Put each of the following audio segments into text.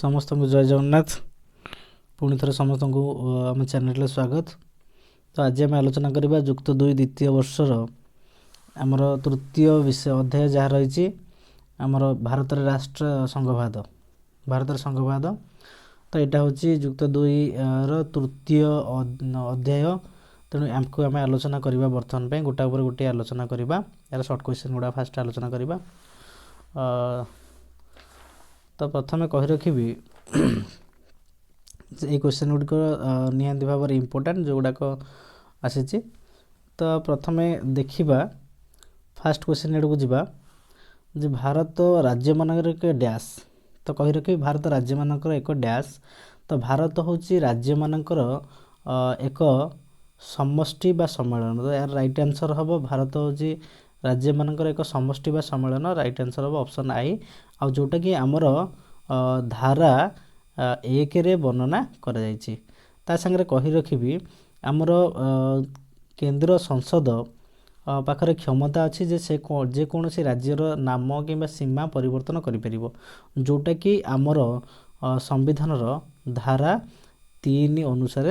समस्त को जय जगन्नाथ। पुणी थर समस्त को आम चैनल स्वागत। तो आज आम आलोचना करवा युक्त 2 द्वितीय वर्षर आमर तृतीय विषय अध्याय जहाँ रही आमर भारत राष्ट्र संघवाद। तो यहाँ हूँ युक्त 2 तृतीय अध्याय। तेणु आमको आम आलोचना करवा बर्तमान पे गोटा उपर गोटे आलोचना करवा यार सर्ट क्वेश्चन गुड़ा फास्ट आलोचना करवा। तो प्रथम कही रखी ये क्वेश्चन गुड़िक निहांती भाव में इम्पोर्टाट जो गुड़ाक आसी। तो प्रथम देखा फास्ट क्वेश्चन एडक जावा जे भारत राज्य मानकर एक डैश। तो कही रखी भारत राज्य मानकर एक डैश। तो भारत हूँ राज्य मानकर एक समष्टि बा सम्मेलन। तो यार राइट आंसर हम भारत हूँ राज्य मानकर एक समष्टि बा सम्मेलन। राइट आंसर हम ऑप्शन आई आ जोटा कि आमर धारा 1 रे वर्णना करा जायछि। ता संगे कही रखी आमर केंद्र संसद पाखरे क्षमता अच्छी जे से जेकोसी राज्यर नाम कि सीमा परिवर्तन करिपरिबो जोटा कि आमर संविधान धारा 3 अनुसार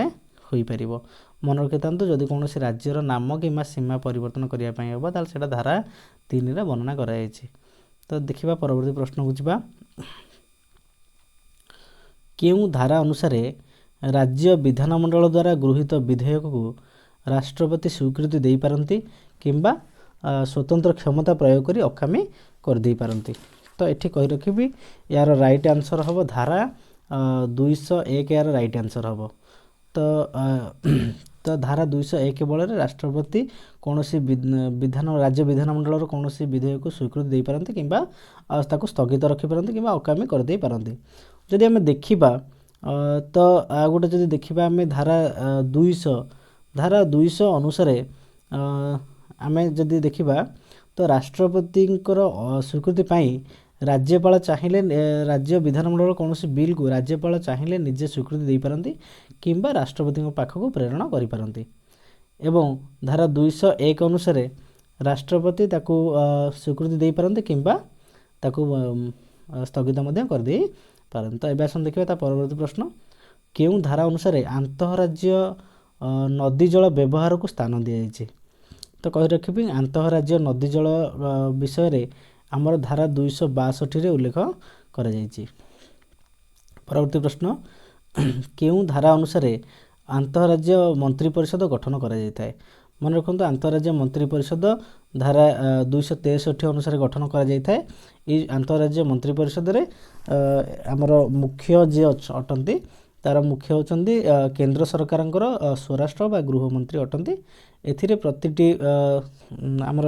होई परिबो। मन रखिथांतु जदि कौनसी राज्यर नाम कि सीमा परिवर्तन करिया पई होबो ताल सेटा धारा 3 रे वर्णना करा जायछि। तो देखिबा परवर्ती प्रश्न को जिबा केउं धारा अनुसार राज्य विधानमंडल द्वारा गृहीत विधेयक को राष्ट्रपति स्वीकृति दे पारती किंबा स्वतंत्र क्षमता प्रयोग करी अकामी कर दे पारती। तो ये कही रखी यार राइट आंसर हम धारा 201 यार राइट आंसर हम। तो धारा 201 बल राष्ट्रपति कौन सी राज्य विधानमंडल कौन सी विधेयक को स्वीकृति दे पारती किंबा ताको स्थगित रखिपारती किंबा अकामी कर दे पारती। जदि आम देखा तो आ गोटे जदि देखा आम धारा 200 अनुसार आम जदि देखा तो राष्ट्रपति स्वीकृति पाई राज्यपाल चाहिए राज्य विधानमंडल कौन सी बिल को राज्यपाल चाहिए निजे स्वीकृति दे पारती किंबा राष्ट्रपति पाखक प्रेरण करिपारती। एवं धारा 201 अनुसार राष्ट्रपति ताकू स्वीकृति दे पारती किंबा ताकू स्थगित मध्य कर दे पारती। तो एबे आसन देखिबा ता परवर्ती प्रश्न केउं धारा अनुसार आंतरराज्य नदी जल व्यवहार को स्थान दि जायछि। तो कहि रखिबि आंतरराज्य नदी जल विषय रे हमर धारा 262 रे उल्लेख करा जायछि। परवर्ती प्रश्न केउं धारा अनुसार आंतरराज्य मंत्री परिषद गठन करा जायथाय। मन रखंतु आंतरराज्य मंत्री परिषद धारा 263 अनुसार गठन करा जायथाय। ई आंतरराज्य मंत्री परिषद रे हमर मुख्य जे अटंती तार मुख्य होचंदी केंद्र सरकारंकर स्वराष्ट्र बा गृह मंत्री अटंती। एथिरे प्रतिटी हमर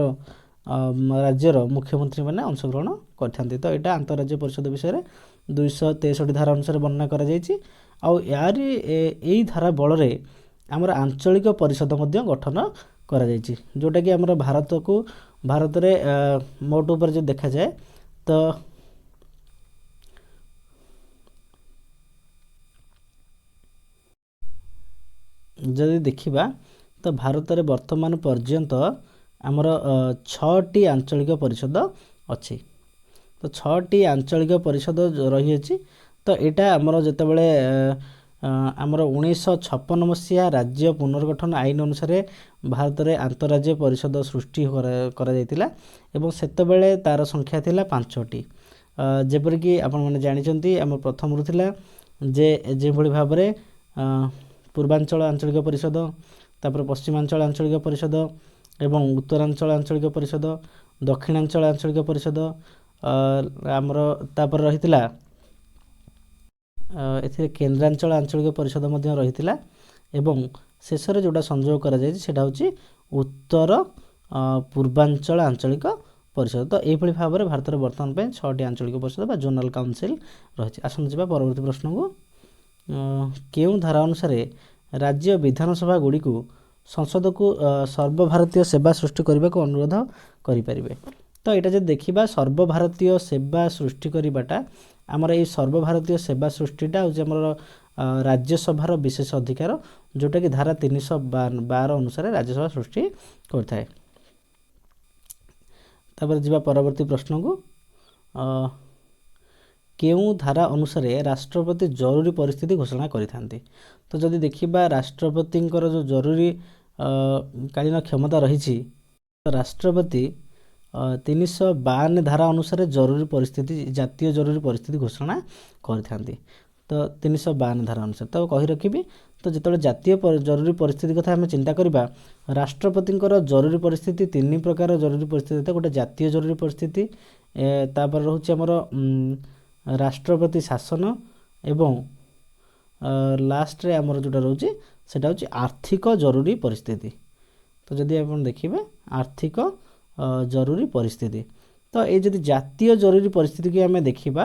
राज्यर मुख्यमंत्री माने अंशग्रहण करथांती। तो एटा आंतरराज्य परिषद विषय रे 263 धारा अनुसार वर्णना करा जायछि। आ यार एई धारा बल रे हमर आंचलिक परिषद मध्य गठन करा जायछि जोटा कि हमर भारत रे मोट ऊपर जो देखा जाए तो जदि देखिबा तो भारत रे वर्तमान पर्यंत आमर 6टी आंचलिक परिषद अच्छी। तो 6टी आंचलिक परिषद रही अछि। तो यहाँ आमर जितेबाला आमर 1956 मसीहा राज्य पुनर्गठन आईन अनुसार भारत में आंतरराज्य परिषद सृष्टि करा जायतिला एवं सेतेबेले तार संख्या थिला 5टी। जेपरिक आपण मैंने जानी आम प्रथम थिला जे भली भाव में पूर्वांचल आंचलिक परिषद तापर पश्चिमांचल आंचलिक परिषद एवं उत्तरांचल आंचलिक परिषद दक्षिणांचल आंचलिक परिषद आमर तापर रहितिला एथिरे केंद्रांचल आंचलिक परिषद मध्य रहितिला एवं शेष रे जोटा संयोग करा जाय सेटा होची उत्तर पूर्वांचल आंचलिक परिषद। तो एभली भाव में भारत वर्तमान पे 6टी आंचलिक परिषद बा जोनल काउंसिल रही। आसन जिबा परवर्ती प्रश्न को केउं धारा अनुसार राज्य विधानसभा गुड़ी को संसद को सर्वभारतीय सेवा सृष्टि करने को अनुरोध करें। तो यहाँ जब देखा सर्वभारतीय सेवा सृष्टि करवाटा आमर ये सर्वभारतीय सेवा सृष्टिटा हूँ राज्यसभार विशेष अधिकार जोटा कि धारा 312 अनुसार राज्यसभा सृष्टि करता। परवर्ती प्रश्न को କେଉଁ ଧାରା ଅନୁସାରେ ରାଷ୍ଟ୍ରପତି ଜରୁରୀ ପରିସ୍ଥିତି ଘୋଷଣା କରିଥାନ୍ତି। ତ ଯଦି ଦେଖିବା ରାଷ୍ଟ୍ରପତିଙ୍କର ଯେଉଁ ଜରୁରୀ କାଳୀନ କ୍ଷମତା ରହିଛି, ରାଷ୍ଟ୍ରପତି 352 ଧାରା ଅନୁସାରେ ଜରୁରୀ ପରିସ୍ଥିତି ଜାତୀୟ ଜରୁରୀ ପରିସ୍ଥିତି ଘୋଷଣା କରିଥାନ୍ତି। ତ 352 ଧାରା ଅନୁସାରେ ତ କହି ରଖିବି। ତ ଯେତେବେଳେ ଜାତୀୟ ଜରୁରୀ ପରିସ୍ଥିତି କଥା ଆମେ ଚିନ୍ତା କରିବା, ରାଷ୍ଟ୍ରପତିଙ୍କର ଜରୁରୀ ପରିସ୍ଥିତି 3 ପ୍ରକାର ଜରୁରୀ ପରିସ୍ଥିତି ଥାଏ। ଗୋଟେ ଜାତୀୟ ଜରୁରୀ ପରିସ୍ଥିତି, ତାପରେ ରହୁଛି ଆମର ରାଷ୍ଟ୍ରପତି ଶାସନ, ଏବଂ ଲାଷ୍ଟରେ ଆମର ଯେଉଁଟା ରହୁଛି ସେଇଟା ହେଉଛି ଆର୍ଥିକ ଜରୁରୀ ପରିସ୍ଥିତି। ତ ଯଦି ଆପଣ ଦେଖିବେ ଆର୍ଥିକ ଜରୁରୀ ପରିସ୍ଥିତି, ତ ଏଇ ଯଦି ଜାତୀୟ ଜରୁରୀ ପରିସ୍ଥିତିକି ଆମେ ଦେଖିବା,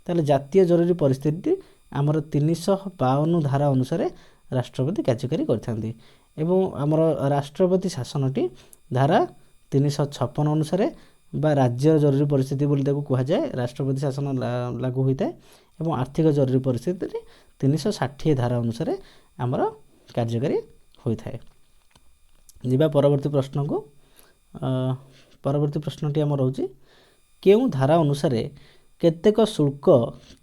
ତାହେଲେ ଜାତୀୟ ଜରୁରୀ ପରିସ୍ଥିତି ଆମର 352 ଧାରା ଅନୁସାରେ ରାଷ୍ଟ୍ରପତି କାର୍ଯ୍ୟକାରୀ କରିଥାନ୍ତି। ଏବଂ ଆମର ରାଷ୍ଟ୍ରପତି ଶାସନଟି ଧାରା 356 ଅନୁସାରେ ବା ରାଜ୍ୟ ଜରୁରୀ ପରିସ୍ଥିତି ବୋଲି ତାକୁ କୁହାଯାଏ, ରାଷ୍ଟ୍ରପତି ଶାସନ ଲାଗୁ ହୋଇଥାଏ। ଏବଂ ଆର୍ଥିକ ଜରୁରୀ ପରିସ୍ଥିତିରେ 360 ଧାରା ଅନୁସାରେ ଆମର କାର୍ଯ୍ୟକାରୀ ହୋଇଥାଏ। ଯିବା ପରବର୍ତ୍ତୀ ପ୍ରଶ୍ନକୁ। ପରବର୍ତ୍ତୀ ପ୍ରଶ୍ନଟି ଆମର ରହୁଛି, କେଉଁ ଧାରା ଅନୁସାରେ କେତେକ ଶୁଳ୍କ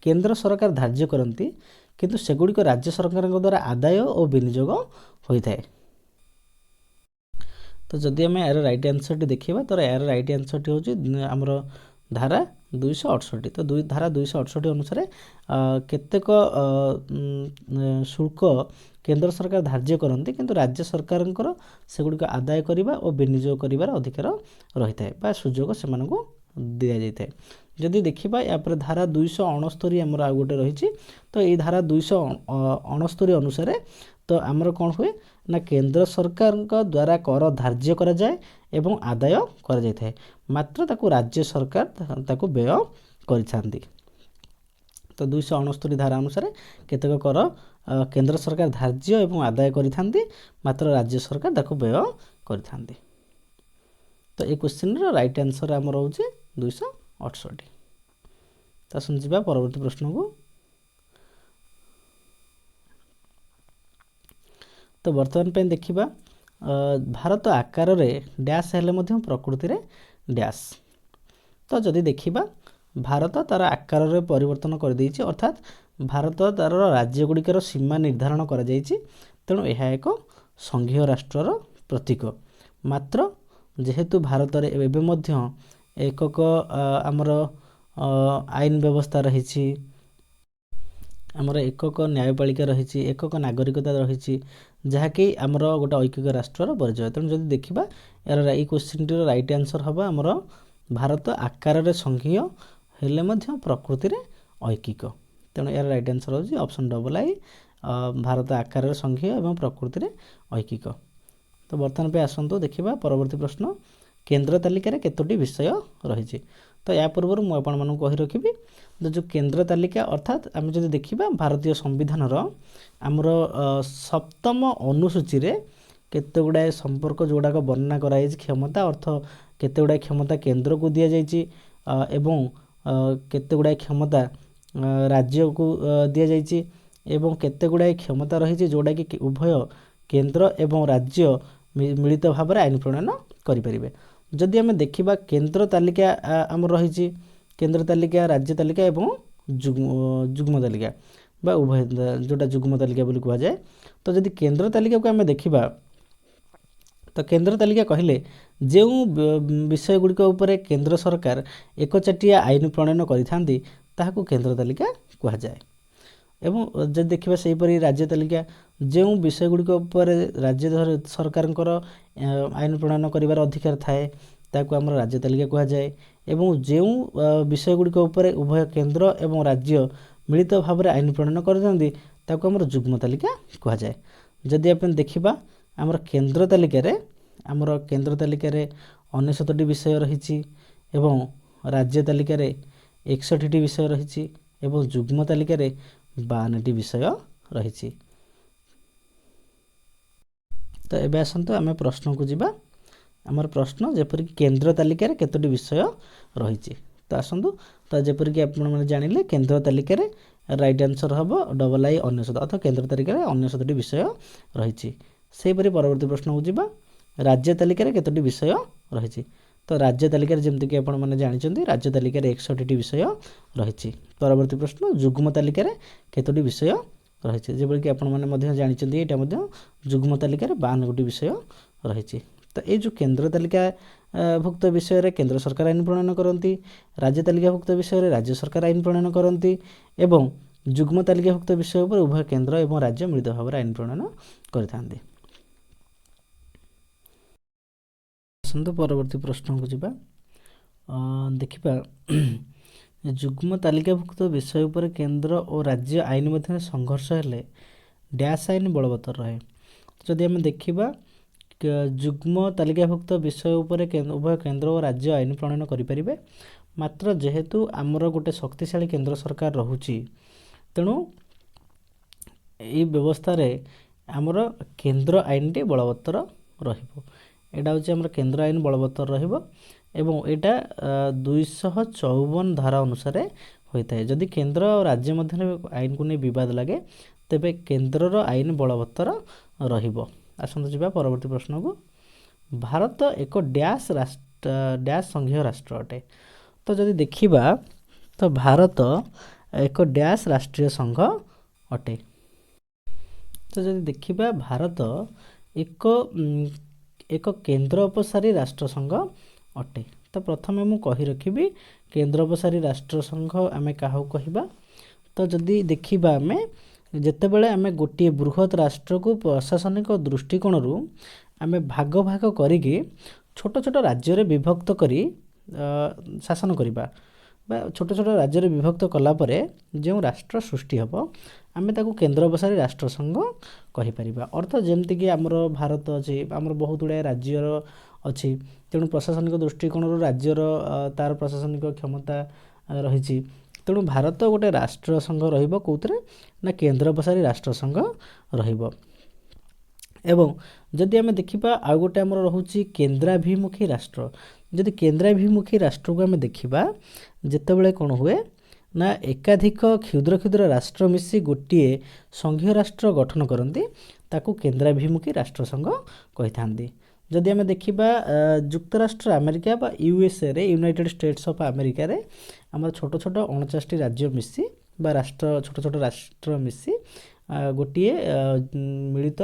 କେନ୍ଦ୍ର ସରକାର ଧାର୍ଯ୍ୟ କରନ୍ତି କିନ୍ତୁ ସେଗୁଡ଼ିକ ରାଜ୍ୟ ସରକାରଙ୍କ ଦ୍ୱାରା ଆଦାୟ ଓ ବିନିଯୋଗ ହୋଇଥାଏ। ତ ଯଦି ଆମେ ଏହାର ରାଇଟ୍ ଆନ୍ସରଟି ଦେଖିବା, ତ ଏହାର ରାଇଟ୍ ଆନ୍ସରଟି ହେଉଛି ଆମର ଧାରା 268। ତ ଧାରା 268 ଅନୁସାରେ କେତେକ ଶୁଳ୍କ କେନ୍ଦ୍ର ସରକାର ଧାର୍ଯ୍ୟ କରନ୍ତି କିନ୍ତୁ ରାଜ୍ୟ ସରକାରଙ୍କର ସେଗୁଡ଼ିକ ଆଦାୟ କରିବା ଓ ବିନିଯୋଗ କରିବାର ଅଧିକାର ରହିଥାଏ ବା ସୁଯୋଗ ସେମାନଙ୍କୁ ଦିଆଯାଇଥାଏ। ଯଦି ଦେଖିବା ଏହାପରେ ଧାରା 269 ଆମର ଆଉ ଗୋଟେ ରହିଛି। ତ ଏଇ ଧାରା 269 ଅନୁସାରେ ତ ଆମର କ'ଣ ହୁଏ ନା କେନ୍ଦ୍ର ସରକାରଙ୍କ ଦ୍ୱାରା କର ଧାର୍ଯ୍ୟ କରାଯାଏ ଏବଂ ଆଦାୟ କରାଯାଇଥାଏ, ମାତ୍ର ତାକୁ ରାଜ୍ୟ ସରକାର ତାକୁ ବ୍ୟୟ କରିଥାନ୍ତି। ତ 269 ଧାରା ଅନୁସାରେ କେତେକ କର କେନ୍ଦ୍ର ସରକାର ଧାର୍ଯ୍ୟ ଏବଂ ଆଦାୟ କରିଥାନ୍ତି, ମାତ୍ର ରାଜ୍ୟ ସରକାର ତାକୁ ବ୍ୟୟ କରିଥାନ୍ତି। ତ এই କ୍ୱେଶ୍ଚିନ୍ର ରାଇଟ୍ ଆନ୍ସର ଆମର ହେଉଛି 268। ତ ଆସନ୍ତୁ ଯିବା ପରବର୍ତ୍ତୀ ପ୍ରଶ୍ନକୁ। ତ ବର୍ତ୍ତମାନ ପାଇଁ ଦେଖିବା ଭାରତ ଆକାରରେ ଡ୍ୟାସ୍ ହେଲେ ମଧ୍ୟ ପ୍ରକୃତିରେ ଡ୍ୟାସ୍। ତ ଯଦି ଦେଖିବା ଭାରତ ତା'ର ଆକାରରେ ପରିବର୍ତ୍ତନ କରିଦେଇଛି, ଅର୍ଥାତ୍ ଭାରତ ତା'ର ରାଜ୍ୟଗୁଡ଼ିକର ସୀମା ନିର୍ଦ୍ଧାରଣ କରାଯାଇଛି, ତେଣୁ ଏହା ଏକ ସଂଘୀୟ ରାଷ୍ଟ୍ରର ପ୍ରତୀକ। ମାତ୍ର ଯେହେତୁ ଭାରତରେ ଏବେ ମଧ୍ୟ ଏକକ ଆମର ଆଇନ ବ୍ୟବସ୍ଥା ରହିଛି, ଆମର ଏକକ ନ୍ୟାୟପାଳିକା ରହିଛି, ଏକକ ନାଗରିକତା ରହିଛି, ଯାହାକି ଆମର ଗୋଟେ ଐକିକ ରାଷ୍ଟ୍ରର ପରିଚୟ। ତେଣୁ ଯଦି ଦେଖିବା ଏହାର ଏଇ କ୍ୱେଶ୍ଚିନ୍ଟିର ରାଇଟ୍ ଆନ୍ସର ହେବ ଆମର ଭାରତ ଆକାରରେ ସଂଘୀୟ ହେଲେ ମଧ୍ୟ ପ୍ରକୃତିରେ ଐକିକ। ତେଣୁ ଏହାର ରାଇଟ୍ ଆନ୍ସର ହେଉଛି ଅପସନ୍ ଡବଲ୍ I, ଭାରତ ଆକାରରେ ସଂଘୀୟ ଏବଂ ପ୍ରକୃତିରେ ଐକିକ। ତ ବର୍ତ୍ତମାନ ପାଇଁ ଆସନ୍ତୁ ଦେଖିବା ପରବର୍ତ୍ତୀ ପ୍ରଶ୍ନ, କେନ୍ଦ୍ର ତାଲିକାରେ କେତୋଟି ବିଷୟ ରହିଛି। ତ ଏହା ପୂର୍ବରୁ ମୁଁ ଆପଣମାନଙ୍କୁ କହି ରଖିବି ଯେଉଁ କେନ୍ଦ୍ର ତାଲିକା ଅର୍ଥାତ୍ ଆମେ ଯଦି ଦେଖିବା ଭାରତୀୟ ସମ୍ବିଧାନର ଆମର 7ମ ଅନୁସୂଚୀରେ କେତେ ଗୁଡ଼ାଏ ସମ୍ପର୍କ ଯେଉଁଗୁଡ଼ାକ ବର୍ଣ୍ଣନା କରାଯାଇଛି, କ୍ଷମତା ଅର୍ଥ କେତେ ଗୁଡ଼ାଏ କ୍ଷମତା କେନ୍ଦ୍ରକୁ ଦିଆଯାଇଛି ଏବଂ କେତେ ଗୁଡ଼ାଏ କ୍ଷମତା ରାଜ୍ୟକୁ ଦିଆଯାଇଛି ଏବଂ କେତେ ଗୁଡ଼ାଏ କ୍ଷମତା ରହିଛି ଯେଉଁଟାକି ଉଭୟ କେନ୍ଦ୍ର ଏବଂ ରାଜ୍ୟ ମିଳିତ ଭାବରେ ଆଇନ ପ୍ରଣୟନ କରିପାରିବେ। ଯଦି ଆମେ ଦେଖିବା କେନ୍ଦ୍ର ତାଲିକା ଆମର ରହିଛି, କେନ୍ଦ୍ର ତାଲିକା, ରାଜ୍ୟ ତାଲିକା ଏବଂ ଯୁଗ୍ମ ତାଲିକା ବା ଉଭୟ, ଯେଉଁଟା ଯୁଗ୍ମ ତାଲିକା ବୋଲି କୁହାଯାଏ। ତ ଯଦି କେନ୍ଦ୍ର ତାଲିକାକୁ ଆମେ ଦେଖିବା, ତ କେନ୍ଦ୍ର ତାଲିକା କହିଲେ ଯେଉଁ ବିଷୟ ଗୁଡ଼ିକ ଉପରେ କେନ୍ଦ୍ର ସରକାର ଏକଚାଟିଆ ଆଇନ ପ୍ରଣୟନ କରିଥାନ୍ତି ତାହାକୁ କେନ୍ଦ୍ର ତାଲିକା କୁହାଯାଏ। ଏବଂ ଯଦି ଦେଖିବା ସେହିପରି ରାଜ୍ୟ ତାଲିକା, ଯେଉଁ ବିଷୟ ଗୁଡ଼ିକ ଉପରେ ରାଜ୍ୟ ସରକାରଙ୍କର ଆଇନ ପ୍ରଣୟନ କରିବାର ଅଧିକାର ଥାଏ ତାକୁ ଆମର ରାଜ୍ୟ ତାଲିକା କୁହାଯାଏ। ଏବଂ ଯେଉଁ ବିଷୟ ଗୁଡ଼ିକ ଉପରେ ଉଭୟ କେନ୍ଦ୍ର ଏବଂ ରାଜ୍ୟ ମିଳିତ ଭାବରେ ଆଇନ ପ୍ରଣୟନ କରିଥାନ୍ତି ତାକୁ ଆମର ଯୁଗ୍ମ ତାଲିକା କୁହାଯାଏ। ଯଦି ଆପଣ ଦେଖିବା ଆମର କେନ୍ଦ୍ର ତାଲିକାରେ 69ଟି ବିଷୟ ରହିଛି ଏବଂ ରାଜ୍ୟ ତାଲିକାରେ 61ଟି ବିଷୟ ରହିଛି ଏବଂ ଯୁଗ୍ମ ତାଲିକାରେ 52ଟି ବିଷୟ ରହିଛି। ତ ଏବେ ଆସନ୍ତୁ ଆମେ ପ୍ରଶ୍ନକୁ ଯିବା। ଆମର ପ୍ରଶ୍ନ ଯେପରିକି କେନ୍ଦ୍ର ତାଲିକାରେ କେତୋଟି ବିଷୟ ରହିଛି। ତ ଆସନ୍ତୁ, ତ ଯେପରିକି ଆପଣମାନେ ଜାଣିଲେ କେନ୍ଦ୍ର ତାଲିକାରେ ରାଇଟ୍ ଆନ୍ସର ହେବ I 99, ଅର୍ଥାତ୍ କେନ୍ଦ୍ର ତାଲିକାରେ 99ଟି ବିଷୟ ରହିଛି। ସେହିପରି ପରବର୍ତ୍ତୀ ପ୍ରଶ୍ନକୁ ଯିବା, ରାଜ୍ୟ ତାଲିକାରେ କେତୋଟି ବିଷୟ ରହିଛି। तो राज्य तालिकार जमीक आपने जानते राज्य तालिकार 61टी विषय रही। परवर्ती प्रश्न जुग्म तालिकार केतोटी विषय रही जबकि आपने जानते यहाँ जुग्म तालिकार 52टी विषय रही। तो ये जो केंद्र तालिका भुक्त विषय केंद्र सरकार आईन प्रणयन करती, राज्य तालिकाभुक्त विषय राज्य सरकार आईन प्रणयन करती एवं जुग्म तालिकाभुक्त विषय पर उभय केंद्र एवं राज्य मिलित भाव में आईन प्रणयन करते। परवर्ती प्रश्न को जीवा देखिबा जुग्म तालिकाभुक्त विषय पर केंद्र और राज्य आईन मध्य संघर्ष हेले डैश आईन बलवत्तर रहे। जदि आम देखा जुग्म तालिकाभुक्त विषय उपर उभय केंद्र और राज्य आईन प्रणयन करें, मात्र जेहेतु आमर गोटे शक्तिशाली केंद्र सरकार रहुची तेणु यही व्यवस्था रे आमर केंद्र आईन टी बलवत्तर रहिबो। एटा होची आमर केंद्र आईन बलवत्तर रहिबो एवं एटा 254 धारा अनुसार होता है। जदि केंद्र और राज्य मध्य आईन को नहीं विवाद लगे तेबे केंद्रर आईन बलवत्तर रहिबो। आसंत जावा परवर्ती प्रश्न को। भारत एक डैश राष्ट्र डैश संघीय राष्ट्र अटे। तो जदि देखिबा तो भारत एक डैश राष्ट्रीय संघ अटे। तो जदि देखिबा भारत एक केंद्र उपसारी राष्ट्र संघ अटे। तो प्रथम मु कहि रखिबी केंद्र उपसारी राष्ट्र संघ आमे काहू कहिबा। तो जदि देखिबा आमे जेतेबेले आमे गोटे बृहत राष्ट्र को प्रशासनिक दृष्टिकोण रु आमे भाग भाग करिके छोट छोट राज्य रे विभक्त करी शासन करिबा बा छोट छोट राज्य रे विभक्त कला परे जो राष्ट्र सृष्टि हबो आमे ताकू केंद्र उपसारी राष्ट्र संघ कहि परिबा। अर्थ जेमति कि हमर भारत अछि हमर बहुत गुडा राज्यर अछि तेणु प्रशासनिक दृष्टिकोण रु राज्यर तार प्रशासनिक क्षमता रही। तेणु भारत गोटे राष्ट्र संघ रहिबो कोउतरे ना केंद्र उपसारी राष्ट्र संघ रहिबो। एवं जदि आमे देखिबा आ गोटे हमर रहुची केंद्राभिमुखी राष्ट्र। जदि केंद्राभिमुखी राष्ट्र को आमे देखिबा जेतेबेले कोन हुए ना एकाधिक क्षुद्र क्षुद्र राष्ट्र मिसी गोटे संघीय राष्ट्र गठन करती ताकू केंद्राभिमुखी राष्ट्र संघ कहि थांती। जदि आमे देखिबा युक्तराष्ट्र अमेरिका बा यूएसए रे यूनाइटेड स्टेट्स ऑफ अमेरिका रे हमर छोट छोट 49टी राज्य मिसी बा राष्ट्र छोट छोट राष्ट्र मिसी गोटे मिलित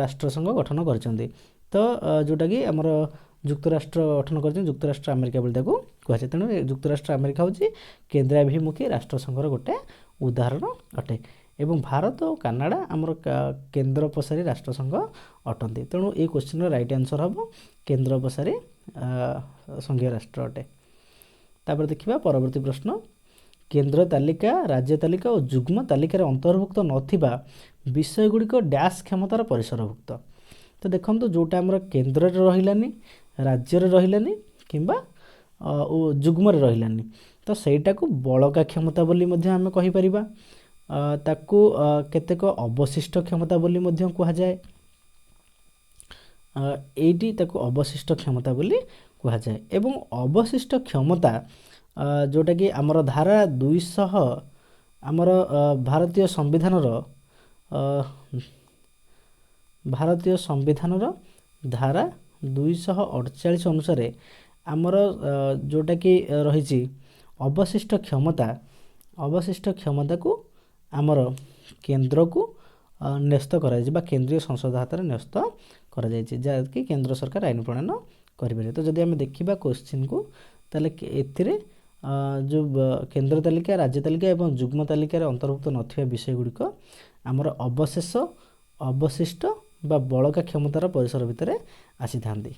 राष्ट्र संघ गठन करछन्ती। तो जोटा कि हमर युक्तराष्ट्र गठन कर युक्तराष्ट्र अमेरिका बोली ताकू कहुए। तेणु युक्तराष्ट्र अमेरिका होची केंद्राभिमुखी राष्ट्र संघर गोटे उदाहरण अटे एवं भारत और कनाडा आमर केंद्र उपसारी राष्ट्र संघ अटंती। तेणु ये क्वेश्चन राइट आंसर हम केंद्र उपसारी संघीय राष्ट्र अटे। तापर देखिबा परवर्ती प्रश्न केंद्र तालिका राज्य तालिका और जुग्म तालिकार अंतर्भुक्त नथिबा विषय गुड़िक डैश क्षमतार परिसरभुक्त। तो देखो जोटा आमर केंद्र रहिलानी राज्य रहिलानी किंबा जुग्म रहिलानी तो सेटा को बड़का क्षमता बोली मध्य आमे कहि परिबा। ताकू केतेक अवशिष्ट क्षमता बोली मध्य कुहा जाए। एटी ताकू अवशिष्ट क्षमता बोली कुहा जाए एवं अवशिष्ट क्षमता जोटा कि आमर धारा 200 आमर भारतीय संविधान धारा 248 अनुसार आमर जोटा कि रही अवशिष्ट क्षमता को आमर केंद्र को न्यस्त करा केंद्रीय संसद हाथ में न्यस्त करा कि केंद्र सरकार आईन प्रणयन करें। तो जदि आम देखा क्वेश्चन को ताले एथिरे जो केंद्र तालिका राज्य तालिका एवं जुग्म तालिकार अंतर्भुक्त नथिबा विषय गुड़िक आमर अवशेष अवशिष्ट बा बड़का क्षमतार परिसर भितर आसी थांती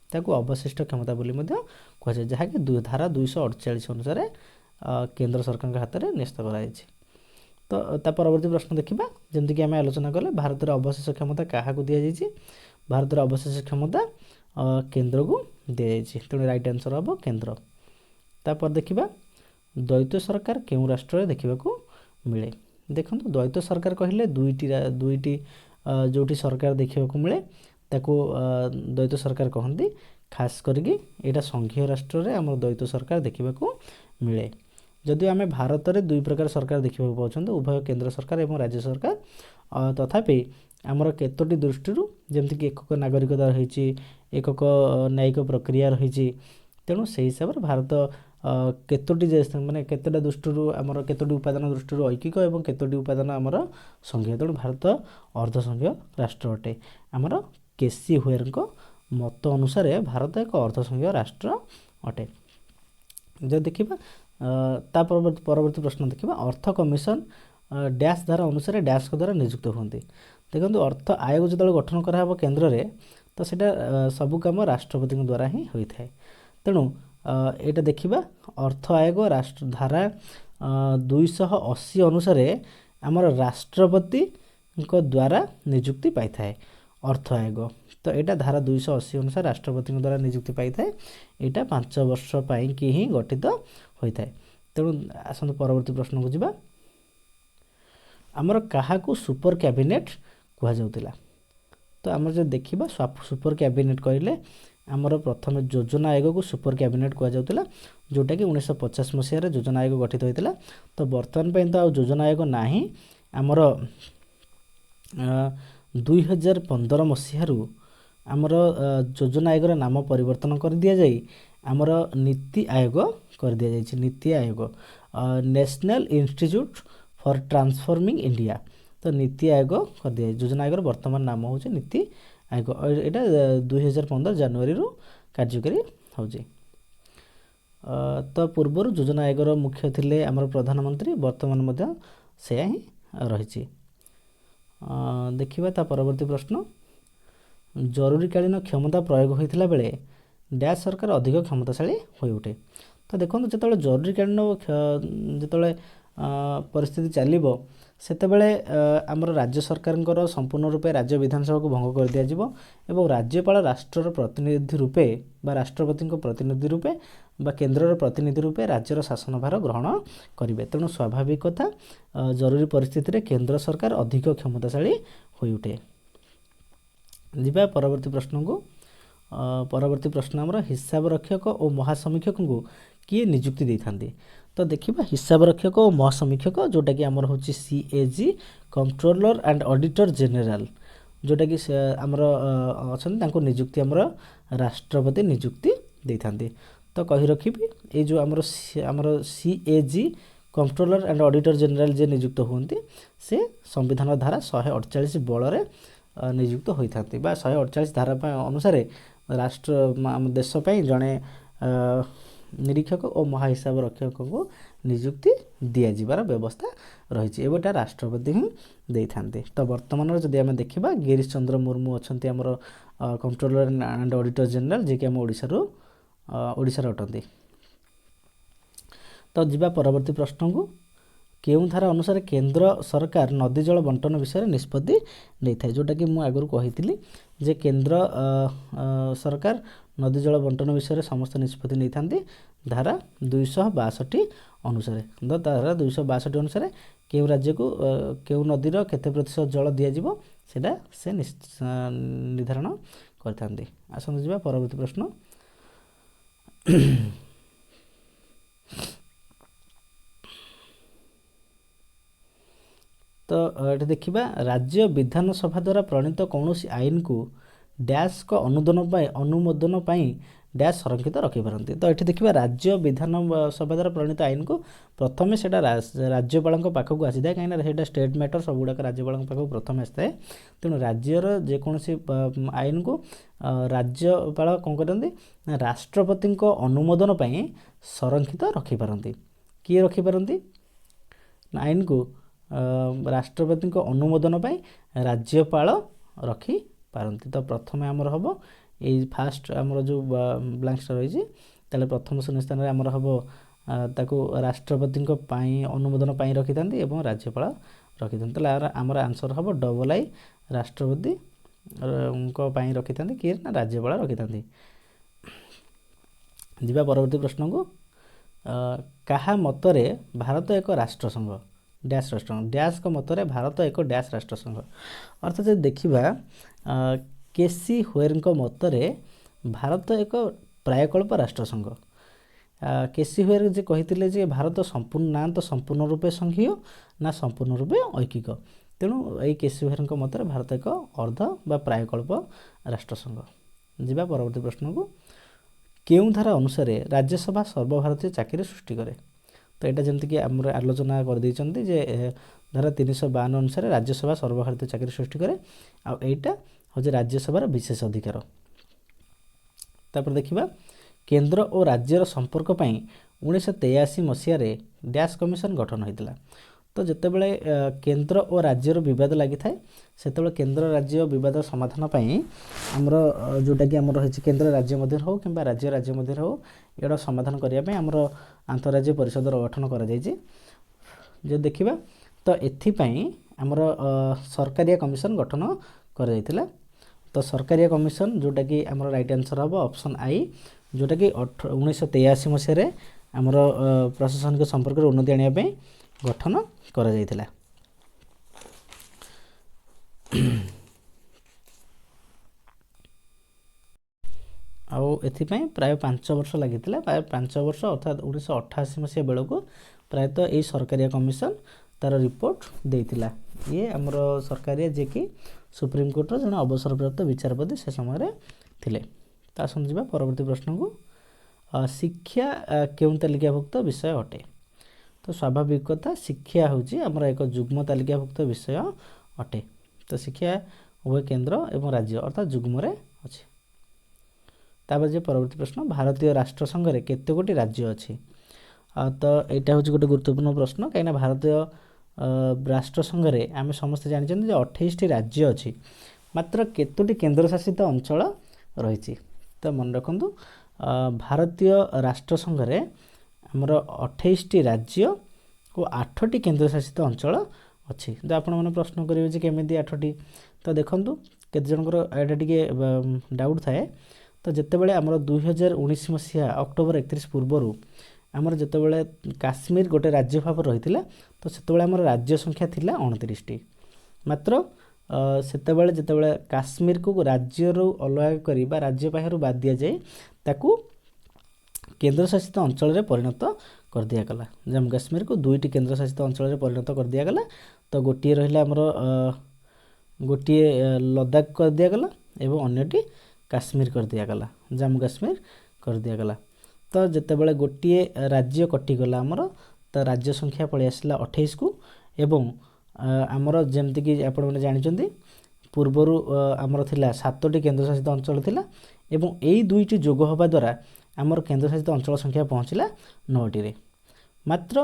ताकू अवशिष्ट क्षमता बोली कहुए जहाँकि धारा 248 अनुसार केंद्र सरकार हाथ में न्यस्त कराई। तो ता परवर्ती प्रश्न देखिबा जमती आम आलोचना कले भारत अवशेष क्षमता क्या दि जाइए। भारत अवशेष क्षमता केंद्र को दि जाइए। तेणु राइट आंसर हम केंद्र। तापर देखिबा द्वैत सरकार केउ राष्ट्र देखा मिले। देखो द्वैत सरकार कहले दुईटी जोटी सरकार देखा मिले ताको द्वैत सरकार कहती। खास करके यहाँ संघीय राष्ट्र रे आम द्वैत सरकार देखा मिले। जदिव आम भारत में दुई प्रकार सरकार देखा पाँच उभय केंद्र सरकार और राज्य सरकार तथापि ଆମର କେତୋଟି ଦୃଷ୍ଟିରୁ, ଯେମିତିକି ଏକକ ନାଗରିକତା ରହିଛି, ଏକକ ନ୍ୟାୟିକ ପ୍ରକ୍ରିୟା ରହିଛି। ତେଣୁ ସେହି ହିସାବରେ ଭାରତ କେତୋଟି ମାନେ କେତେଟା ଦୃଷ୍ଟିରୁ ଆମର କେତୋଟି ଉପାଦାନ ଦୃଷ୍ଟିରୁ ଐକିକ ଏବଂ କେତୋଟି ଉପାଦାନ ଆମର ସଂଘୀୟ। ତେଣୁ ଭାରତ ଅର୍ଦ୍ଧ ସଂଘୀୟ ରାଷ୍ଟ୍ର ଅଟେ। ଆମର କେସି ହୁଏରଙ୍କ ମତ ଅନୁସାରେ ଭାରତ ଏକ ଅର୍ଦ୍ଧ ସଂଘୀୟ ରାଷ୍ଟ୍ର ଅଟେ। ଯଦି ଦେଖିବା ତା ପରବର୍ତ୍ତୀ ପ୍ରଶ୍ନ ଦେଖିବା, ଅର୍ଥ କମିଶନ ଡ୍ୟାସ୍ ଧାରା ଅନୁସାରେ ଡ୍ୟାସ୍ଙ୍କ ଦ୍ୱାରା ନିଯୁକ୍ତ ହୁଅନ୍ତି। ଦେଖନ୍ତୁ, ଅର୍ଥ ଆୟୋଗ ଯେତେବେଳେ ଗଠନ କରାହେବ କେନ୍ଦ୍ରରେ, ତ ସେଇଟା ସବୁ କାମ ରାଷ୍ଟ୍ରପତିଙ୍କ ଦ୍ୱାରା ହିଁ ହୋଇଥାଏ। ତେଣୁ ଏଇଟା ଦେଖିବା, ଅର୍ଥ ଆୟୋଗ ଧାରା 280 ଅନୁସାରେ ଆମର ରାଷ୍ଟ୍ରପତିଙ୍କ ଦ୍ୱାରା ନିଯୁକ୍ତି ପାଇଥାଏ ଅର୍ଥ ଆୟୋଗ। ତ ଏଇଟା ଧାରା 280 ଅନୁସାରେ ରାଷ୍ଟ୍ରପତିଙ୍କ ଦ୍ୱାରା ନିଯୁକ୍ତି ପାଇଥାଏ। ଏଇଟା 5 ବର୍ଷ ପାଇଁକି ହିଁ ଗଠିତ ହୋଇଥାଏ। ତେଣୁ ଆସନ୍ତୁ ପରବର୍ତ୍ତୀ ପ୍ରଶ୍ନକୁ ଯିବା। ଆମର କାହାକୁ ସୁପର କ୍ୟାବିନେଟ୍ କୁହାଯାଉଥିଲା? ତ ଆମର ଯଦି ଦେଖିବା, ସୁପର କ୍ୟାବିନେଟ୍ କହିଲେ ଆମର ପ୍ରଥମେ ଯୋଜନା ଆୟୋଗକୁ ସୁପର କ୍ୟାବିନେଟ୍ କୁହାଯାଉଥିଲା, ଯେଉଁଟାକି 1950 ମସିହାରେ ଯୋଜନା ଆୟୋଗ ଗଠିତ ହୋଇଥିଲା। ତ ବର୍ତ୍ତମାନ ପାଇଁ ତ ଆଉ ଯୋଜନା ଆୟୋଗ ନାହିଁ। ଆମର 2015 ମସିହାରୁ ଆମର ଯୋଜନା ଆୟୋଗର ନାମ ପରିବର୍ତ୍ତନ କରିଦିଆଯାଇ ଆମର ନୀତି ଆୟୋଗ କରିଦିଆଯାଇଛି। NITI Aayog, national institute for transforming India. ତ ନୀତି ଆୟୋଗ କରିଦିଆଯାଇଛି। ଯୋଜନା ଆୟୋଗର ବର୍ତ୍ତମାନ ନାମ ହେଉଛି ନୀତି ଆୟୋଗ। ଏଇଟା 2015 ଜାନୁଆରୀରୁ କାର୍ଯ୍ୟକାରୀ ହେଉଛି। ତ ପୂର୍ବରୁ ଯୋଜନା ଆୟୋଗର ମୁଖ୍ୟ ଥିଲେ ଆମର ପ୍ରଧାନମନ୍ତ୍ରୀ, ବର୍ତ୍ତମାନ ମଧ୍ୟ ସେୟା ହିଁ ରହିଛି। ଦେଖିବା ତା ପରବର୍ତ୍ତୀ ପ୍ରଶ୍ନ, ଜରୁରୀକାଳୀନ କ୍ଷମତା ପ୍ରୟୋଗ ହୋଇଥିଲା ବେଳେ ଡ୍ୟାସ୍ ସରକାର ଅଧିକ କ୍ଷମତାଶାଳୀ ହୋଇଉଠେ। ତ ଦେଖନ୍ତୁ, ଯେତେବେଳେ ଜରୁରୀକାଳୀନ ଯେତେବେଳେ ପରିସ୍ଥିତି ଚାଲିବ, ସେତେବେଳେ ଆମର ରାଜ୍ୟ ସରକାରଙ୍କର ସମ୍ପୂର୍ଣ୍ଣ ରୂପେ ରାଜ୍ୟ ବିଧାନସଭାକୁ ଭଙ୍ଗ କରିଦିଆଯିବ ଏବଂ ରାଜ୍ୟପାଳ ରାଷ୍ଟ୍ରର ପ୍ରତିନିଧି ରୂପେ ବା ରାଷ୍ଟ୍ରପତିଙ୍କ ପ୍ରତିନିଧି ରୂପେ ବା କେନ୍ଦ୍ରର ପ୍ରତିନିଧି ରୂପେ ରାଜ୍ୟର ଶାସନଭାର ଗ୍ରହଣ କରିବେ। ତେଣୁ ସ୍ୱାଭାବିକ କଥା, ଜରୁରୀ ପରିସ୍ଥିତିରେ କେନ୍ଦ୍ର ସରକାର ଅଧିକ କ୍ଷମତାଶାଳୀ ହୋଇଉଠେ। ଯିବା ପରବର୍ତ୍ତୀ ପ୍ରଶ୍ନକୁ। ପରବର୍ତ୍ତୀ ପ୍ରଶ୍ନ ଆମର, ହିସାବ ରକ୍ଷକ ଓ ମହାସମୀକ୍ଷକଙ୍କୁ କିଏ ନିଯୁକ୍ତି ଦେଇଥାନ୍ତି? ତ ଦେଖିବା, ହିସାବ ରକ୍ଷକ ଓ ମହାସମୀକ୍ଷକ ଯେଉଁଟାକି ଆମର ହେଉଛି CAG, comptroller and auditor general, ଯେଉଁଟାକି ଆମର ଅଛନ୍ତି, ତାଙ୍କୁ ନିଯୁକ୍ତି ଆମର ରାଷ୍ଟ୍ରପତି ନିଯୁକ୍ତି ଦେଇଥାନ୍ତି। ତ କହି ରଖିବି, ଏଇ ଯେଉଁ ଆମର CAG, comptroller and auditor general ଯିଏ ନିଯୁକ୍ତ ହୁଅନ୍ତି, ସେ ସମ୍ବିଧାନ ଧାରା 148 ବଳରେ ନିଯୁକ୍ତ ହୋଇଥାନ୍ତି ବା 148 ଧାରା ଅନୁସାରେ ଆମ ଦେଶ ପାଇଁ ଜଣେ ନିରୀକ୍ଷକ ଓ ମହାହିସାବ ରକ୍ଷକଙ୍କୁ ନିଯୁକ୍ତି ଦିଆଯିବାର ବ୍ୟବସ୍ଥା ରହିଛି। ଏବେଟା ରାଷ୍ଟ୍ରପତି ହିଁ ଦେଇଥାନ୍ତି। ତ ବର୍ତ୍ତମାନର ଯଦି ଆମେ ଦେଖିବା, ଗିରିଶ ଚନ୍ଦ୍ର ମୁର୍ମୁ ଅଛନ୍ତି ଆମର କମ୍ପ୍ଟ୍ରୋଲର ଆଣ୍ଡ ଅଡ଼ିଟର ଜେନେରାଲ, ଯିଏକି ଆମ ଓଡ଼ିଶାର ଅଟନ୍ତି। ତ ଯିବା ପରବର୍ତ୍ତୀ ପ୍ରଶ୍ନକୁ। କେଉଁ ଧାରା ଅନୁସାରେ କେନ୍ଦ୍ର ସରକାର ନଦୀ ଜଳ ବଣ୍ଟନ ବିଷୟରେ ନିଷ୍ପତ୍ତି ନେଇଥାଏ? ଯେଉଁଟାକି ମୁଁ ଆଗରୁ କହିଥିଲି ଯେ କେନ୍ଦ୍ର ସରକାର ନଦୀ ଜଳ ବଣ୍ଟନ ବିଷୟରେ ସମସ୍ତ ନିଷ୍ପତ୍ତି ନେଇଥାନ୍ତି ଧାରା 262 ଅନୁସାରେ। ତ ଧାରା 262 ଅନୁସାରେ କେଉଁ ରାଜ୍ୟକୁ କେଉଁ ନଦୀର କେତେ ପ୍ରତିଶତ ଜଳ ଦିଆଯିବ, ସେଇଟା ସେ ନିର୍ଦ୍ଧାରଣ କରିଥାନ୍ତି। ଆସନ୍ତୁ ଯିବା ପରବର୍ତ୍ତୀ ପ୍ରଶ୍ନ। ତ ଏଠି ଦେଖିବା, ରାଜ୍ୟ ବିଧାନସଭା ଦ୍ୱାରା ପ୍ରଣୀତ କୌଣସି ଆଇନକୁ ଡ୍ୟାସ୍ଙ୍କ ଅନୁମୋଦନ ପାଇଁ ଡ୍ୟାସ୍ ସଂରକ୍ଷିତ ରଖିପାରନ୍ତି। ତ ଏଠି ଦେଖିବା, ରାଜ୍ୟ ବିଧାନସଭା ଦ୍ୱାରା ପ୍ରଣୀତ ଆଇନକୁ ପ୍ରଥମେ ସେଇଟା ରାଜ୍ୟପାଳଙ୍କ ପାଖକୁ ଆସିଥାଏ, କାହିଁକିନା ସେଇଟା ଷ୍ଟେଟ୍ ମ୍ୟାଟର, ସବୁଗୁଡ଼ାକ ରାଜ୍ୟପାଳଙ୍କ ପାଖକୁ ପ୍ରଥମେ ଆସିଥାଏ। ତେଣୁ ରାଜ୍ୟର ଯେକୌଣସି ଆଇନକୁ ରାଜ୍ୟପାଳ କ'ଣ କରନ୍ତି ନା ରାଷ୍ଟ୍ରପତିଙ୍କ ଅନୁମୋଦନ ପାଇଁ ସଂରକ୍ଷିତ ରଖିପାରନ୍ତି। କିଏ ରଖିପାରନ୍ତି ନା ଆଇନକୁ ରାଷ୍ଟ୍ରପତିଙ୍କ ଅନୁମୋଦନ ପାଇଁ ରାଜ୍ୟପାଳ ରଖିପାରନ୍ତି। ତ ପ୍ରଥମେ ଆମର ହେବ ଏଇ ଫାଷ୍ଟ ଆମର ଯେଉଁ ବ୍ଲାଙ୍କସ୍ଟା ରହିଛି, ତାହେଲେ ପ୍ରଥମ ଶୂନ୍ୟ ସ୍ଥାନରେ ଆମର ହେବ ତାକୁ ରାଷ୍ଟ୍ରପତିଙ୍କ ପାଇଁ ଅନୁମୋଦନ ପାଇଁ ରଖିଥାନ୍ତି ଏବଂ ରାଜ୍ୟପାଳ ରଖିଥାନ୍ତି। ତାହେଲେ ଆମର ଆନ୍ସର ହେବ ଡବଲ I, ରାଷ୍ଟ୍ରପତିଙ୍କ ପାଇଁ ରଖିଥାନ୍ତି, କିଏ ନା ରାଜ୍ୟପାଳ ରଖିଥାନ୍ତି। ଯିବା ପରବର୍ତ୍ତୀ ପ୍ରଶ୍ନକୁ। କାହା ମତରେ ଭାରତ ଏକ ରାଷ୍ଟ୍ରସଂଘ? ଡ୍ୟାସ୍ ରାଷ୍ଟ୍ରସଂଘ। ଡ୍ୟାସ୍ଙ୍କ ମତରେ ଭାରତ ଏକ ଡ୍ୟାସ୍ ରାଷ୍ଟ୍ରସଂଘ। ଅର୍ଥାତ୍ ଯଦି ଦେଖିବା, କେସି ହୁଏରଙ୍କ ମତରେ ଭାରତ ଏକ ପ୍ରାୟକଳ୍ପ ରାଷ୍ଟ୍ରସଂଘ। କେସି ହୁଏର ଯେ କହିଥିଲେ ଯେ ଭାରତ ସମ୍ପୂର୍ଣ୍ଣ ରୂପେ ସଂଘୀୟ ନା ସମ୍ପୂର୍ଣ୍ଣ ରୂପେ ଐକିକ। ତେଣୁ ଏଇ କେସି ବିହାରୀଙ୍କ ମତରେ ଭାରତ ଏକ ଅର୍ଦ୍ଧ ବା ପ୍ରାୟକଳ୍ପ ରାଷ୍ଟ୍ରସଂଘ। ଯିବା ପରବର୍ତ୍ତୀ ପ୍ରଶ୍ନକୁ। କେଉଁ ଧାରା ଅନୁସାରେ ରାଜ୍ୟସଭା ସର୍ବଭାରତୀୟ ଚାକିରି ସୃଷ୍ଟି କରେ? ତ ଏଇଟା ଯେମିତିକି ଆମର ଆଲୋଚନା କରିଦେଇଛନ୍ତି ଯେ ଧାରା 352 ଅନୁସାରେ ରାଜ୍ୟସଭା ସର୍ବଭାରତୀୟ ଚାକିରି ସୃଷ୍ଟି କରେ। ଆଉ ଏଇଟା ହେଉଛି ରାଜ୍ୟସଭାର ବିଶେଷ ଅଧିକାର। ତାପରେ ଦେଖିବା କେନ୍ଦ୍ର ଓ ରାଜ୍ୟର ସମ୍ପର୍କ ପାଇଁ 1983 ମସିହାରେ ଡ୍ୟାସ୍ କମିଶନ ଗଠନ ହୋଇଥିଲା। ତ ଯେତେବେଳେ କେନ୍ଦ୍ର ଓ ରାଜ୍ୟର ବିବାଦ ଲାଗିଥାଏ ସେତେବେଳେ କେନ୍ଦ୍ର ରାଜ୍ୟ ବିବାଦ ସମାଧାନ ପାଇଁ ଆମର ଯେଉଁଟାକି ଆମର ରହିଛି କେନ୍ଦ୍ର ରାଜ୍ୟ ମଧ୍ୟରେ ହେଉ କିମ୍ବା ରାଜ୍ୟ ରାଜ୍ୟ ମଧ୍ୟରେ ହେଉ ଏଗୁଡ଼ା ସମାଧାନ କରିବା ପାଇଁ ଆମର ଆନ୍ତଃରାଜ୍ୟ ପରିଷଦର ଗଠନ କରାଯାଇଛି। ଯଦି ଦେଖିବା ତ ଏଥିପାଇଁ ଆମର ସରକାରିଆ କମିଶନ ଗଠନ କରାଯାଇଥିଲା। ତ ସରକାରିଆ କମିଶନ ଯେଉଁଟାକି ଆମର ରାଇଟ୍ ଆନ୍ସର୍ ହେବ ଅପସନ୍ ଆଇ, ଯେଉଁଟାକି 1983 ମସିହାରେ ଆମର ପ୍ରଶାସନିକ ସମ୍ପର୍କରେ ଉନ୍ନତି ଆଣିବା ପାଇଁ ଗଠନ କରାଯାଇଥିଲା। ଆଉ ଏଥିପାଇଁ ପ୍ରାୟ 5 ବର୍ଷ ଲାଗିଥିଲା। ପ୍ରାୟ 5 ବର୍ଷ ଅର୍ଥାତ୍ 1988 ମସିହା ବେଳକୁ ପ୍ରାୟତଃ ଏଇ ସରକାରିଆ କମିଶନ ତାର ରିପୋର୍ଟ ଦେଇଥିଲା। ଇଏ ଆମର ସରକାରିଆ ଯିଏକି ସୁପ୍ରିମକୋର୍ଟର ଜଣେ ଅବସରପ୍ରାପ୍ତ ବିଚାରପତି ସେ ସମୟରେ ଥିଲେ। ତ ଆସନ୍ତୁ ଯିବା ପରବର୍ତ୍ତୀ ପ୍ରଶ୍ନକୁ। ଶିକ୍ଷା କେଉଁ ତାଲିକାଭୁକ୍ତ ବିଷୟ ଅଟେ? ତ ସ୍ୱାଭାବିକ କଥା ଶିକ୍ଷା ହେଉଛି ଆମର ଏକ ଯୁଗ୍ମ ତାଲିକାଭୁକ୍ତ ବିଷୟ ଅଟେ। ତ ଶିକ୍ଷା ଉଭୟ କେନ୍ଦ୍ର ଏବଂ ରାଜ୍ୟ ଅର୍ଥାତ୍ ଯୁଗ୍ମରେ ଅଛି। ତାପରେ ଯେ ପରବର୍ତ୍ତୀ ପ୍ରଶ୍ନ ଭାରତୀୟ ରାଷ୍ଟ୍ରସଂଘରେ କେତେ ଗୋଟି ରାଜ୍ୟ ଅଛି? ତ ଏଇଟା ହେଉଛି ଗୋଟେ ଗୁରୁତ୍ୱପୂର୍ଣ୍ଣ ପ୍ରଶ୍ନ କାହିଁକିନା ଭାରତୀୟ ରାଷ୍ଟ୍ରସଂଘରେ ଆମେ ସମସ୍ତେ ଜାଣିଛନ୍ତି ଯେ 28ଟି ରାଜ୍ୟ ଅଛି, ମାତ୍ର କେତୋଟି କେନ୍ଦ୍ରଶାସିତ ଅଞ୍ଚଳ ରହିଛି? ତ ମନେ ରଖନ୍ତୁ ଭାରତୀୟ ରାଷ୍ଟ୍ରସଂଘରେ ଆମର 28ଟି ରାଜ୍ୟ ଓ 8ଟି କେନ୍ଦ୍ରଶାସିତ ଅଞ୍ଚଳ ଅଛି। ତ ଆପଣମାନେ ପ୍ରଶ୍ନ କରିବେ ଯେ କେମିତି 8ଟି? ତ ଦେଖନ୍ତୁ କେତେ ଜଣଙ୍କର ଏଇଟା ଟିକେ ଡାଉଟ୍ ଥାଏ। ତ ଯେତେବେଳେ ଆମର 2019 ମସିହା ଅକ୍ଟୋବର 31 ପୂର୍ବରୁ ଆମର ଯେତେବେଳେ କାଶ୍ମୀର ଗୋଟେ ରାଜ୍ୟ ଭାବରେ ରହିଥିଲା ତ ସେତେବେଳେ ଆମର ରାଜ୍ୟ ସଂଖ୍ୟା ଥିଲା 29ଟି। ମାତ୍ର ସେତେବେଳେ ଯେତେବେଳେ କାଶ୍ମୀରକୁ ରାଜ୍ୟରୁ ଅଲଗା କରି ବା ରାଜ୍ୟ ପାଖରୁ ବାଦ ଦିଆଯାଇ ତାକୁ କେନ୍ଦ୍ରଶାସିତ ଅଞ୍ଚଳରେ ପରିଣତ କରିଦିଆଗଲା। ଜାମ୍ମୁ କାଶ୍ମୀରକୁ 2ଟି କେନ୍ଦ୍ରଶାସିତ ଅଞ୍ଚଳରେ ପରିଣତ କରିଦିଆଗଲା। ତ ଗୋଟିଏ ରହିଲା ଆମର ଗୋଟିଏ ଲଦାଖ କରିଦିଆଗଲା ଏବଂ ଅନ୍ୟଟି କାଶ୍ମୀର କରିଦିଆଗଲା, ଜାମ୍ମୁ କାଶ୍ମୀର କରିଦିଆଗଲା। ତ ଯେତେବେଳେ ଗୋଟିଏ ରାଜ୍ୟ କଟିଗଲା ଆମର ତ ରାଜ୍ୟ ସଂଖ୍ୟା ପଳେଇ ଆସିଲା 28କୁ ଏବଂ ଆମର ଯେମିତିକି ଆପଣମାନେ ଜାଣିଛନ୍ତି ପୂର୍ବରୁ ଆମର ଥିଲା 7ଟି କେନ୍ଦ୍ରଶାସିତ ଅଞ୍ଚଳ ଥିଲା ଏବଂ ଏଇ 2ଟି ଯୋଗ ହେବା ଦ୍ୱାରା ଆମର କେନ୍ଦ୍ରଶାସିତ ଅଞ୍ଚଳ ସଂଖ୍ୟା ପହଞ୍ଚିଲା 9ଟିରେ। ମାତ୍ର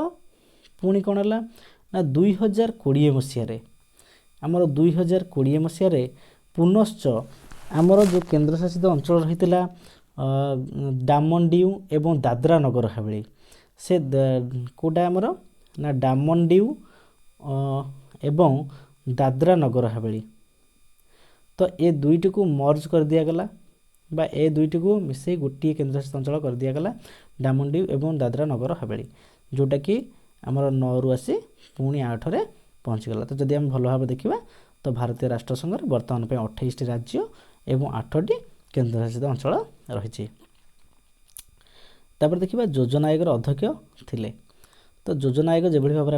ପୁଣି କ'ଣ ହେଲା ନା 2020 ମସିହାରେ ଆମର 2020 ମସିହାରେ ପୁନଶ୍ଚ ଆମର ଯେଉଁ କେନ୍ଦ୍ରଶାସିତ ଅଞ୍ଚଳ ରହିଥିଲା ଡାମନ ଡିଉ ଏବଂ ଦାଦ୍ରା ନଗର ହାବେଳି, ସେ କେଉଁଟା ଆମର ନା ଡାମନ ଡିଉ ଏବଂ ଦାଦ୍ରା ନଗର ହାବେଳି। ତ ଏ 2ଟିକୁ ମର୍ଜ କରିଦିଆଗଲା ବା ଏ 2ଟିକୁ ମିଶାଇ ଗୋଟିଏ କେନ୍ଦ୍ରଶାସିତ ଅଞ୍ଚଳ କରିଦିଆଗଲା ଡାମନ ଡିଉ ଏବଂ ଦାଦ୍ରା ନଗର ହାବେଳି, ଯେଉଁଟାକି ଆମର 9ରୁ ଆସି ପୁଣି 8ରେ ପହଞ୍ଚିଗଲା। ତ ଯଦି ଆମେ ଭଲ ଭାବେ ଦେଖିବା ତ ଭାରତୀୟ ରାଷ୍ଟ୍ରସଂଘରେ ବର୍ତ୍ତମାନ ପାଇଁ 28ଟି ରାଜ୍ୟ ଏବଂ 8ଟି କେନ୍ଦ୍ରଶାସିତ ଅଞ୍ଚଳ ରହିଛି। ତାପରେ ଦେଖିବା ଯୋଜନା ଆୟୋଗର ଅଧ୍ୟକ୍ଷ ଥିଲେ। ତ ଯୋଜନା ଆୟୋଗ ଯେଭଳି ଭାବରେ